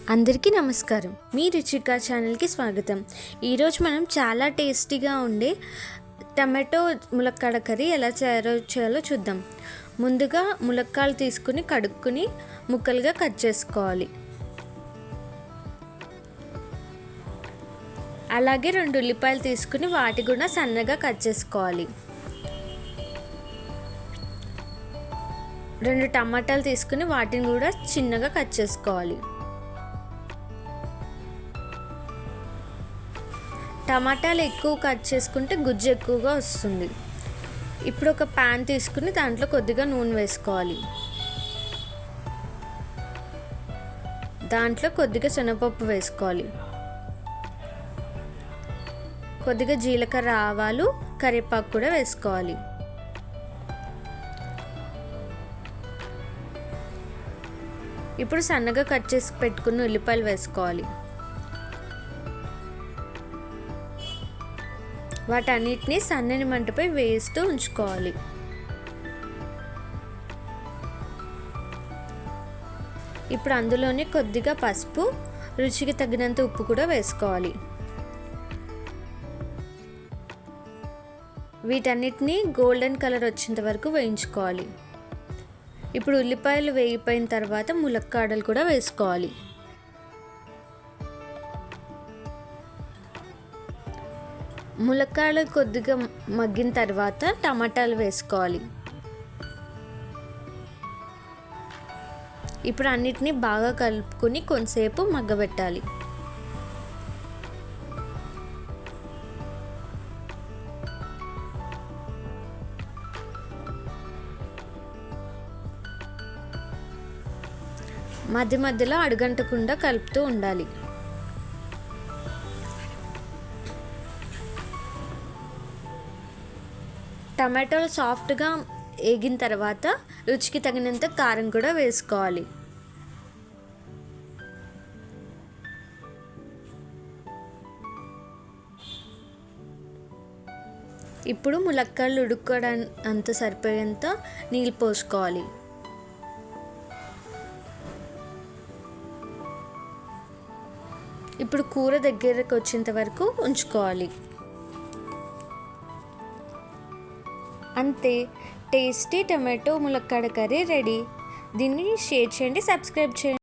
అందరికీ నమస్కారం. మీ రుచిక ఛానల్కి స్వాగతం. ఈరోజు మనం చాలా టేస్టీగా ఉండే టమాటో ములక్కాడ కర్రీ ఎలా చేయాలో చూద్దాం. ముందుగా ములక్కాడలు తీసుకుని కడుక్కుని ముక్కలుగా కట్ చేసుకోవాలి. అలాగే 2 ఉల్లిపాయలు తీసుకుని వాటి కూడా సన్నగా కట్ చేసుకోవాలి. 2 టమాటాలు తీసుకుని వాటిని కూడా చిన్నగా కట్ చేసుకోవాలి. టమాటాలు ఎక్కువ కట్ చేసుకుంటే గుజ్జు ఎక్కువగా వస్తుంది. ఇప్పుడు ఒక ప్యాన్ తీసుకుని దాంట్లో కొద్దిగా నూనె వేసుకోవాలి. దాంట్లో కొద్దిగా శనగపప్పు వేసుకోవాలి. కొద్దిగా జీలకర్ర, ఆవాలు, కరివేపాకు కూడా వేసుకోవాలి. ఇప్పుడు సన్నగా కట్ చేసి పెట్టుకున్న ఉల్లిపాయలు వేసుకోవాలి. వాటన్నిటిని సన్నని మంటపై వేస్తూ ఉంచుకోవాలి. ఇప్పుడు అందులోనే కొద్దిగా పసుపు, రుచికి తగినంత ఉప్పు కూడా వేసుకోవాలి. వీటన్నిటిని గోల్డెన్ కలర్ వచ్చేంత వరకు వేయించుకోవాలి. ఇప్పుడు ఉల్లిపాయలు వేగిపోయిన తర్వాత ములక్కాడలు కూడా వేసుకోవాలి. ములక్కాడలు కొద్దిగా మగ్గిన తర్వాత టమాటాలు వేసుకోవాలి. ఇప్పుడు అన్నిటినీ బాగా కలుపుకొని కొంతసేపు మగ్గబెట్టాలి. మధ్య మధ్యలో అడుగంటకుండా కలుపుతూ ఉండాలి. టమాటోలు సాఫ్ట్గా వేగిన తర్వాత రుచికి తగినంత కారం కూడా వేసుకోవాలి. ఇప్పుడు ములక్కాడలు ఉడుకోవడానికి అంత సరిపోయేంత నీళ్ళు పోసుకోవాలి. ఇప్పుడు కూర దగ్గరకు వచ్చేంత వరకు ఉంచుకోవాలి. అంతే, టేస్టీ టమాటో ములక్కాడ కర్రీ రెడీ. దీన్ని షేర్ చేయండి, సబ్స్క్రైబ్ చేయండి.